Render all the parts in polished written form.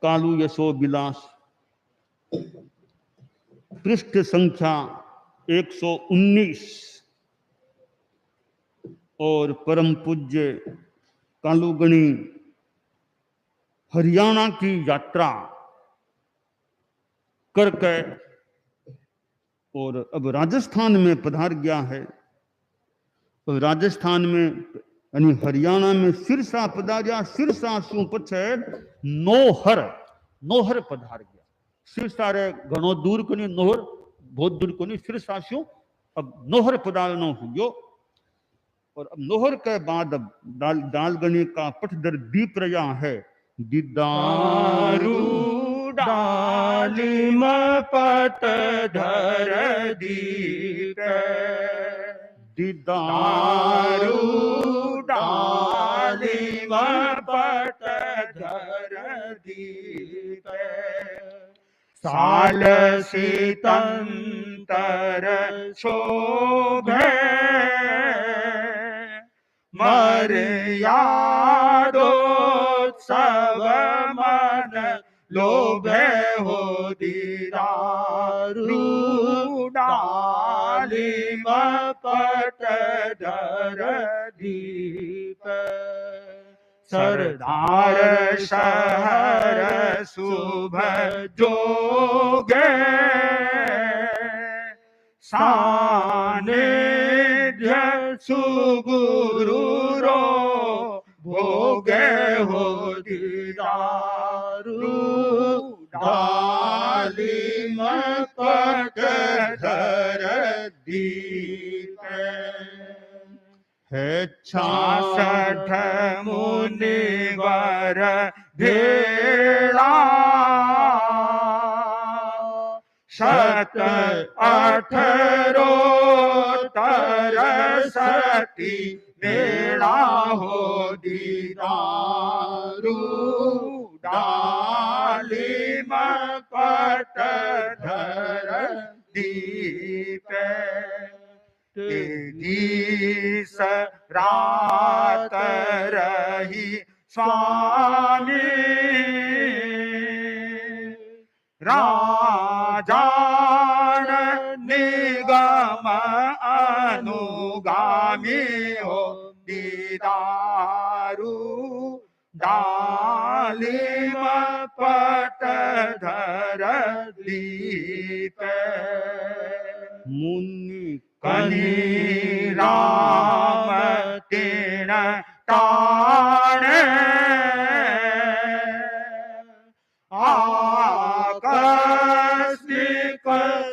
कालू यशो विलास, पृष्ठ संख्या 119। और परम पूज्य कालूगणी हरियाणा की यात्रा करके और अब राजस्थान में पधार गया है। तो राजस्थान में यानी हरियाणा में सिरसा पधारिया। सिरसा शू पछे नोहर, नोहर पधार गया। सिरसा रे घणो दूर को नहीं, नोहर बहुत दूर को नहीं, सिरसा शू अब नोहर पधारनो हो गयो। और अब नोहर के बाद अब दालगणी का पटधर दीप रया है। दारू डाली में पटधर दीप, दारू डाली में पटधर दीप, साल सितंतर शोभे मर्यादोत्सव मन लोभे हो दीदारू डाली में पटधर दीप, सरदार शहर शुभ जोगे सानिध्य सुगुरु रो भोगे हो दीदारू डाली में पटधर दीप, है 66 मुनिवर भेड़ा, 67 मेला हो दीदारू डाली में पटधर दीप, तेजीस रात रही स्वामी राजान निगम अनुगामी हो दीदारू डाली में पटधर दीप, मुनि कनी राम तीन टाणे आकस्मिक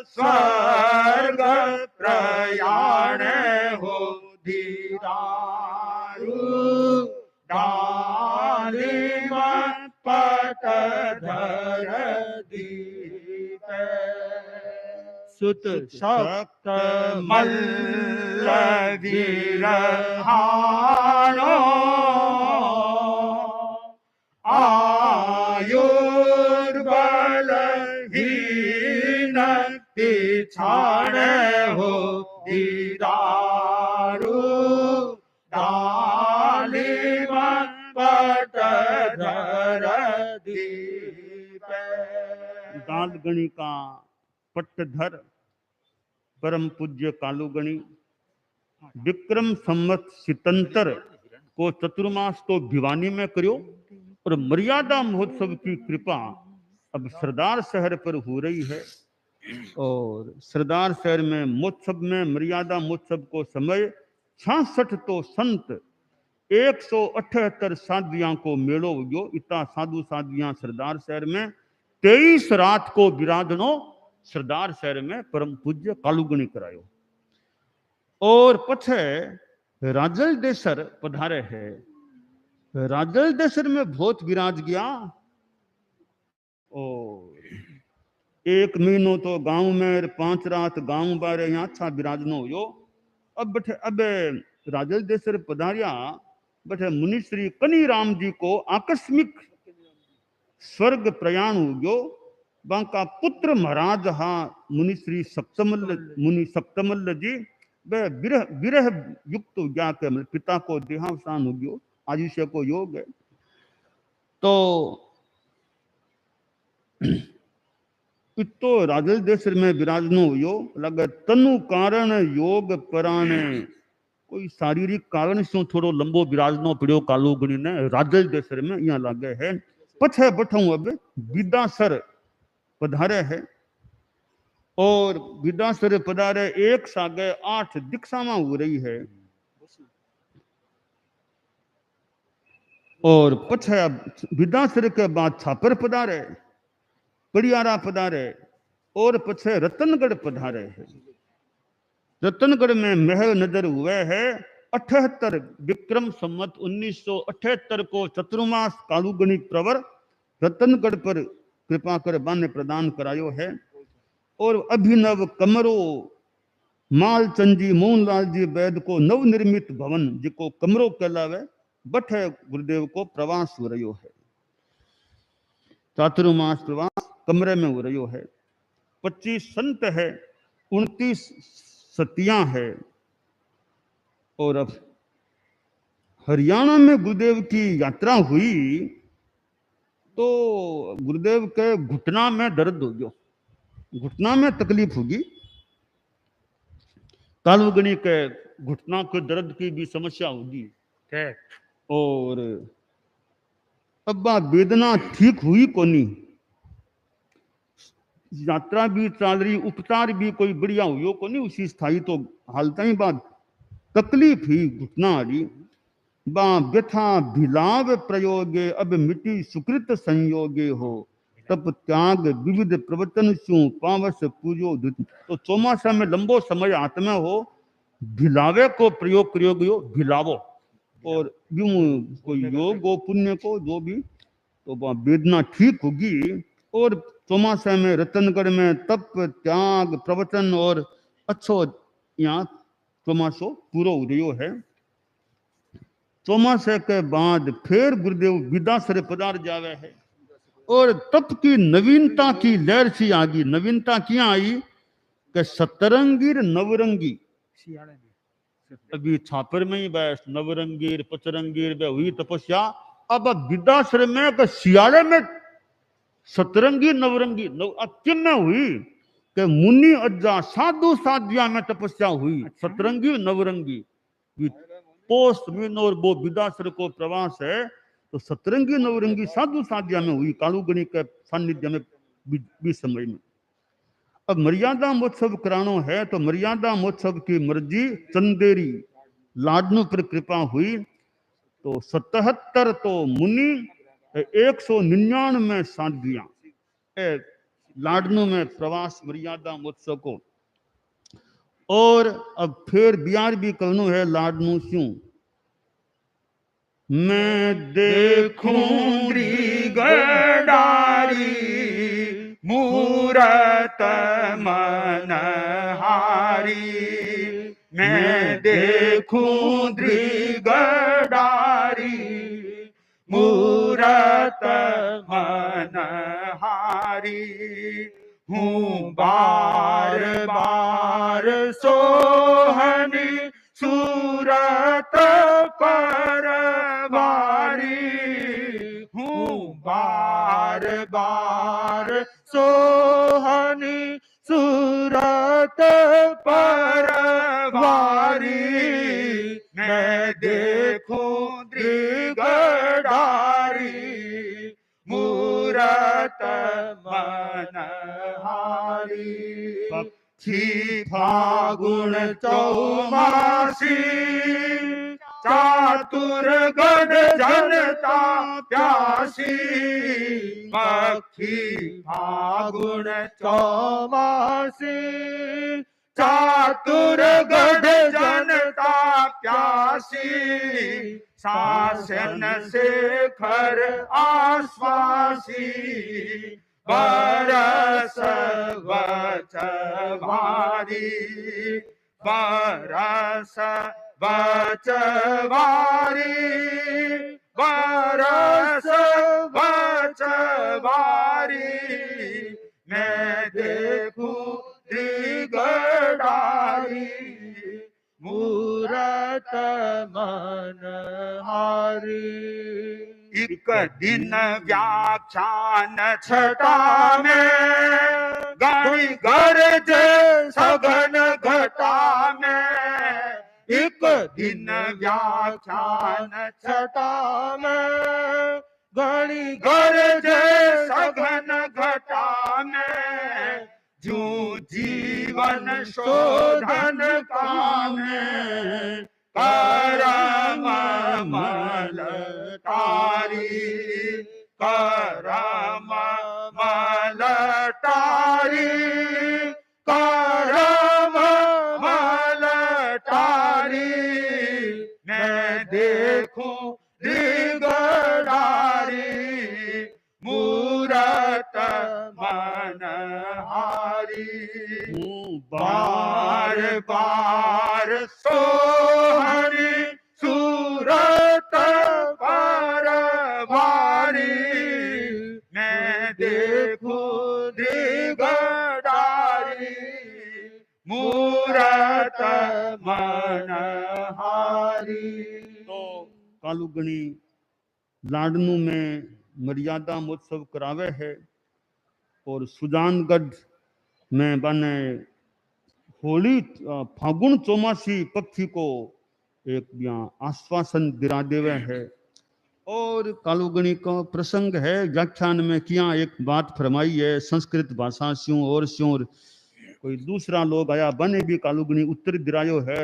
स्वर्ग प्रयाण हो दीदारू डाली में पटधर दीप, सुत शक्त मल्ल वीर हानो आयुर्बल हीन पिछाड़ हो दीदारू डाली में पटधर दीप, दालगणी का पट्टधर परम पूज्य कालूगणी विक्रम संवत सितंतर को चतुर्मास तो भिवानी में करियो। और मर्यादा महोत्सव की कृपा अब सरदार शहर पर हो रही है। और सरदार शहर में महोत्सव में मर्यादा महोत्सव को समय 66 तो संत 178 साध्वियां को मेड़ो हो। इतना साधु साध्वियां सरदार शहर में 23 रात को विराजनो सरदार शहर में परम पूज्य कालूगणी करायो। और पछे राजल देसर पधारे है। राजल देसर में बहुत विराज गया। और 1 महीनो तो गांव में 5 रात गांव बारे यहाँ अच्छा विराजनो हो। अब बठे अब राजल देसर पधारिया बठे मुनि श्री कनी राम जी को आकस्मिक स्वर्ग प्रयाण हो गयो। बांका पुत्र महाराज हा मुनि श्री सप्तमल्ल जी वे विरह युक्त हो गया के पिता को देहावसान हो गयो, आयुष्य को योग है। तो इतो राजल देशर में विराजनो यो लगे तनु कारण योग पराणे कोई शारीरिक कारण से थोड़ो लंबो विराजनो पड़ो कालूगणी ने राजल देशर में यहाँ लागे है। पछे बठू अब विदासर पधारे है और विदासर पधारे एक सागे 8 दीक्षा हो रही है और पछे विदासर के बाद छापर पधारे पड़ियारा पधारे और पछे रतनगढ़ पधारे है। रतनगढ़ में महल नजर हुए है 78 विक्रम संवत 1978 को चतुर्मास कालूगणी प्रवर रतनगढ़ पर कृपा कर बाने प्रदान करायो है और अभिनव कमरो मालचंद मोहनलाल जी वैद को नवनिर्मित भवन जिको कमरो कहलावे बठे गुरुदेव को प्रवास हो रही है। चातुर्मास प्रवास कमरे में हो रही है। 25 संत है 29 सतियां है और अब हरियाणा में गुरुदेव की यात्रा हुई तो गुरुदेव के घुटना में दर्द हो गया, घुटना में तकलीफ होगी। कालूगणी के घुटना के दर्द की भी समस्या होगी और अब वेदना ठीक हुई कोनी, यात्रा भी चल रही, उपचार भी कोई बढ़िया हुई कोनी, उसी स्थाई तो हालत ही बाद तकलीफ ही घुटना आ रही बा व्यथा भिलाव प्रयोगे अब मिट्टी सुकृत संयोगे हो तप त्याग विविध प्रवचन सु पावस पूजो। तो चौमासा में लंबो समय हाथ में हो भिलावे को प्रयोग करियो भिलावो और यूं कोई योग हो पुण्य को जो भी तो वेदना ठीक होगी। और चौमासा में रतनगढ़ में तप त्याग प्रवचन और अच्छो यहाँ चौमासो पूरो हो रही है। चौमासे के बाद फिर गुरुदेव विदासर पधार जावे है और तप की नवीनता की लहर सी आ गई। नवीनता क्या आई कि सतरंगीर नवरंगी अभी छापर में ही बैस नवरंगीर पचरंगीर बे हुई तपस्या। अब विदासर में सियाले में सतरंगी नवरंगी किम में हुई कि मुनि अज्जा साधु साध्या में तपस्या हुई। सतरंगी नवरंगी पोस्ट में और वो विदासर को प्रवास है तो सतरंगी नवरंगी साधु साध्या में हुई कालूगणी के सानिध्य में भी समय में। अब मर्यादा महोत्सव करानो है तो मर्यादा महोत्सव की मर्जी चंदेरी लाडनू पर कृपा हुई तो 77 तो मुनि 199 साध्वियां लाडनू में प्रवास मर्यादा महोत्सव को। और अब फिर बिहार भी करनो है लाडनू स्यू मैं देखूं गडारी मूरत मनहारी मैं देखूं गडारी मूरत मनहारी हूँ बार बार सोहनी सूरत परवारी हूँ बार बार सोहनी सूरत परवारी मैं देखूं गडारी मूरत मनहारी पक्षी फागुन चौमासी चातुर गढ़ जनता प्यासी पक्षी फागुन चौमासी चातुर गढ़ जनता प्यासी शासन शेखर आश्वासी बरस वच भारी बरस वच भारी बरस वच भारी मैं देखूं गडारी मूरत मनहारी। एक दिन व्याख्यान छटा में गाड़ी गरजे सघन घटा में। एक दिन व्याख्यान छटा में गाड़ी गरजे सघन घटा में। जो जीवन शोधन काम करम मल तारी, करम मल तारी, करम मल तारी। मैं देखूं दिगडारी मूरत मनहारी। बार बार सोहरी सूरत पर भारी। मैं देखूं दिगडारी मूरत मनहारी। तो कालूगणी लाडनू में मर्यादा महोत्सव करावे है और सुजानगढ़ में बने होली फागुन चौमासी पक्षी को एक यहाँ आश्वासन दिला देवे है। और कालूगणी का प्रसंग है व्याख्यान में किया एक बात फरमाई है संस्कृत भाषा स्यों और स्यों कोई दूसरा लोग आया बने भी कालूगणी उत्तर दिरायो है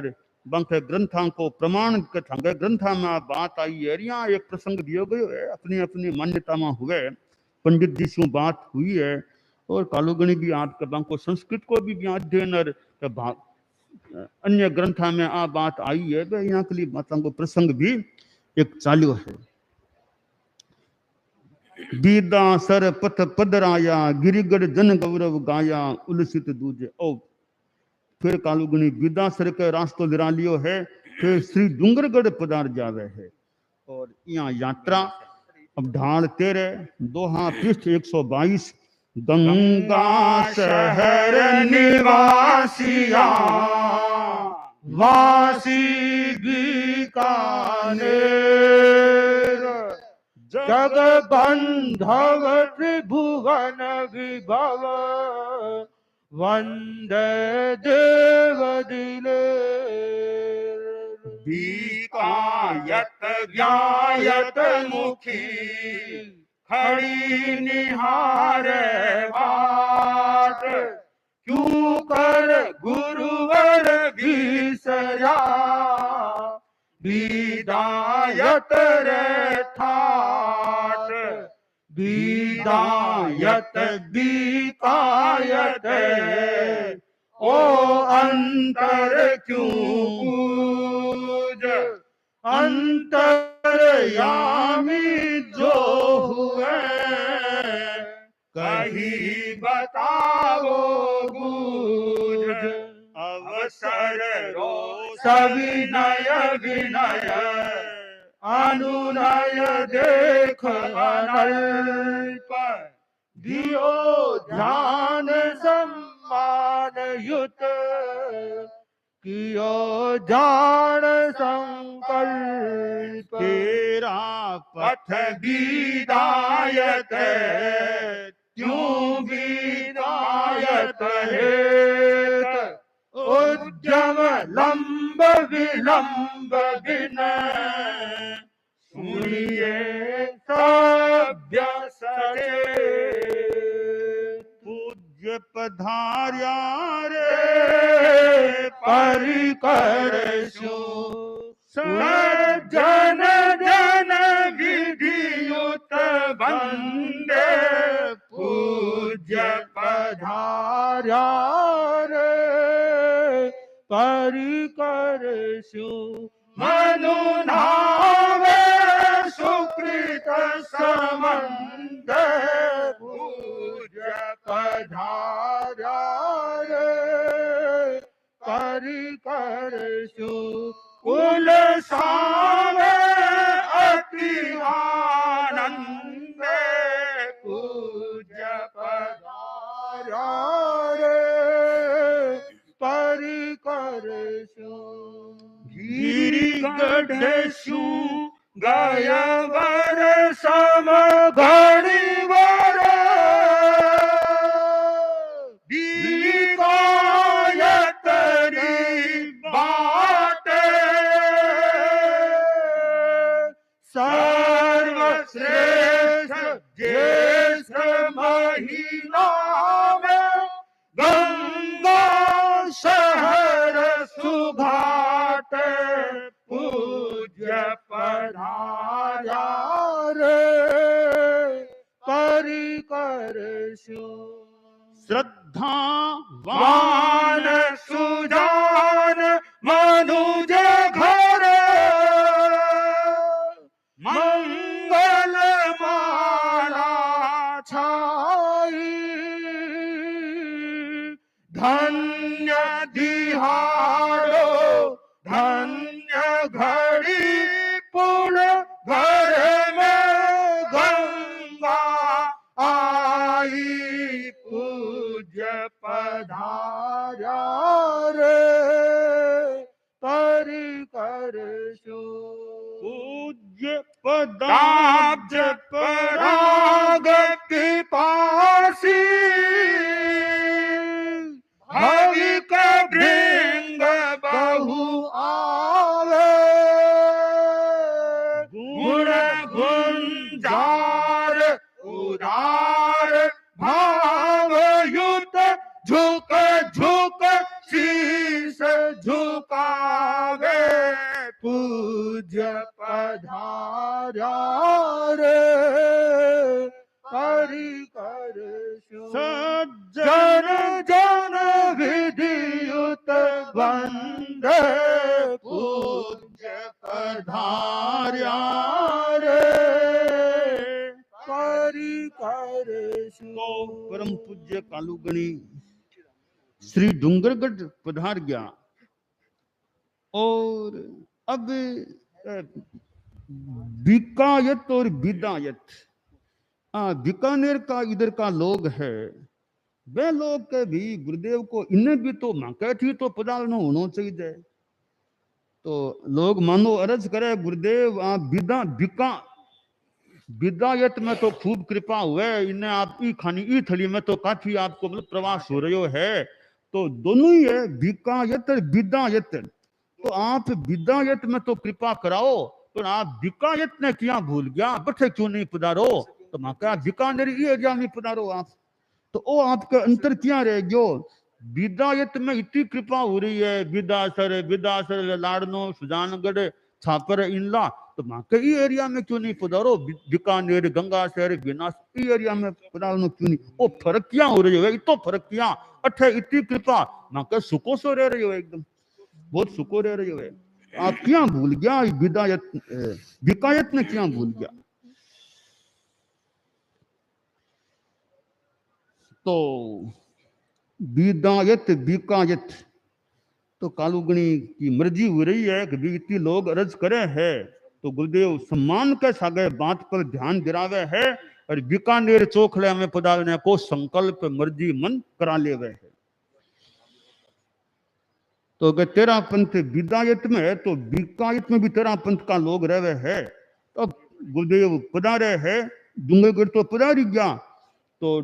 बंके ग्रंथा को प्रमाण के ठंगे ग्रंथा में आ बात आई है। यहाँ एक प्रसंग दियो गयो है अपनी अपनी मान्यता में हुए पंडित जी से बात हुई है और कालूगणी भी आपके बंको संस्कृत को भी अध्ययन और अन्य ग्रंथा में आ बात आई है। तो यहाँ के लिए बातों को प्रसंग भी एक चालू है। बीदा सर पथ पदराया गिरिगढ़ जन गौरव गाया उलसित दूजे। ओ फिर कालूगणी विदासर के रास्तो लिरा लियो है फिर श्री डूंगरगढ़ पधार जावे है। और यहाँ यात्रा अब ढाल 13 दोहा पृष्ठ 122। गंगा शहर निवासिया वासी बीकानेर। जग बंधव त्रिभुवन विभव वंदे देव दिलेर। बीकायत व्यायत मुखी खड़ी निहार बाट। क्यों कर गुरुवर विसरा विदायत रे ठाट। विदायत बीकायत ओ अंतर क्यों पूज। अंतरयामी जो हुए कहीं बताओ गूढ़। अवसर रो सविनय विनय अनुनय देख अनल्प। दियो ध्यान सम्मान युत कियो जान संकल्प। तेरा पथ विदायत त्यों विदायत हेत। उद्यम लंब विलंब बिन सुनिए सभ्य सचेत। पूज्य पधार्या रे परिकर सो सज्जन जन विधियुत वंदे। पूज्य पधार्या रे परिकर सो मनु नावे सुकृत समंद। पूज्य पधार्या रे परिकर सो कुल सावे अति आनंद। पूज्य पधार्या रे परिकर सो गिरिगढ़ सु गया वर्ष घड़ी वर बीकायतरी बाटे सर्वश्रेष्ठ ज्येष्ठ महीना में गंगा शहर सुघाट पूज्य पधारा रे परिकर श्रद्धा वान सुजान मनुज घर मंगल माला छाई धन्य दिहाड़ो धन्य घड़ी पुण्य घर में गंगा आई पूज्य पधारा रे परिकर पूज्य पदाब्ज पराग पिपासी भविक भृंग बहु आवे गुण गुंजार उदार भावयुत झुक झुक शीस झुकावे पूज्य पधारा रे परिकर सज्जन जन विधियुत वंदे पूज्य पधारा रे परिकर तो परम पूज्य कालूगणी श्री डूंगरगढ़ पधार गया और अब बीकायत और बिदायत बीकानेर का इधर का लोग है वे लोग के भी गुरुदेव को इन्हें भी तो मांगे तो पधारना होना चाहिए तो लोग मानो अर्ज करे गुरुदेव आप विदायत में तो खूब कृपा हुए इन्हें आप ई खानी ई थली में तो काफी आपको मतलब प्रवास हो रहे है तो दोनों ही है बीकायत और विदायत तो आप विदायत में तो कृपा कराओ तो आप बीकायत ने क्या भूल गया बच्चे क्यों नहीं पधारो तो मैं क्या बीकानेर एरिया में पधारो आप तो वो आपका अंतर क्या रह गयो विदायत में इतनी कृपा हो रही है विदासर लाड़नो सुजानगढ़ छापर इनला तो मां के एरिया में क्यों नहीं पधारो बीकानेर गंगा शहर बिनास एरिया में पधारो क्यों नहीं वो फर्क क्या हो रही है इतो फर्क क्या अठे इतनी कृपा मां के सुखो सो रह रही हो एकदम बहुत सुखो रह रही है आप क्या भूल गया विदायत बीकायत ने क्या भूल गया तो विदायत बीकायत तो कालूगणी की मर्जी हो रही है कि भी इतनी लोग अर्ज करे है तो गुरुदेव सम्मान के सागे बात पर ध्यान दिलावे है और बीकानेर चोखले में पधारने को संकल्प मर्जी मन करा लेवे है तो अगर तेरा पंथ विदायत में है तो बीकायत में भी तेरा पंथ का लोग रहे है तो गुरुदेव पधारे है डूंगरगढ़ तो पधारी गया तो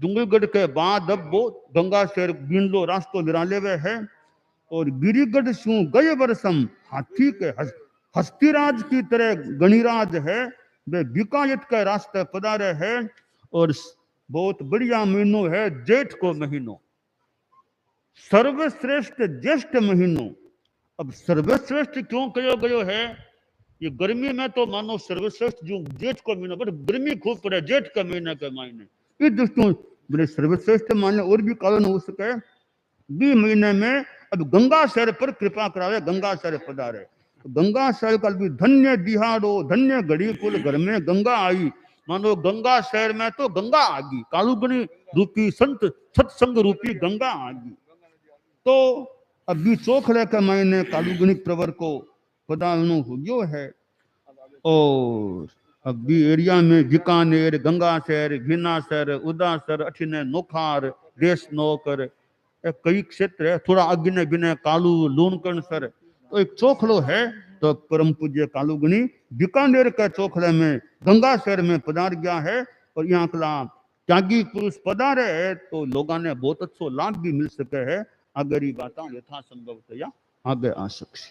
डूंगरगढ़ के बाद अब वो गंगा शहर बीनलो रास्तो निराले हुए है और गिरिगढ़ शू गए वर्षम हाथी के हस्तीराज की तरह गणिराज है वे बीकायत के रास्ते पधारे है और बहुत बढ़िया महीनो है जेठ को महीनो सर्वश्रेष्ठ ज्येष्ठ महीनो अब सर्वश्रेष्ठ क्यों कहो गयो है ये गर्मी में तो मानो सर्वश्रेष्ठ जो जेठ को महीना बट गर्मी खूब पड़े जेठ के महीने के मायने इस दृष्टि मेरे सर्वश्रेष्ठ माने और भी कारण हो सके बी महीने में अब गंगा शहर पर कृपा करावे गंगा शहर पधारे गंगा शहर का भी धन्य दिहाड़ो धन्य घड़ी कुल घर में गंगा आई मानो गंगा शहर में तो गंगा आ गई कालूगणी रूपी संत सत्संग रूपी गंगा आ गई तो अभी चोखले के महीने कालूगणी प्रवर को पधारनो हो गयो है और अभी एरिया में बीकानेर गंगा शहर गिनासर उदासर अठिने नोखार देश नौकर कई क्षेत्र है थोड़ा अग्नि बिने कालू लूनकण सर तो एक चोखलो है तो परम पूज्य कालूगणी बीकानेर के चौखड़े में गंगा शहर में पधार गया है और यहाँ कला त्यागी पुरुष पधारे है तो लोगों ने बहुत अच्छो लाभ भी मिल सके है। अगर ये बात यथा संभव तया आगे आ सकती।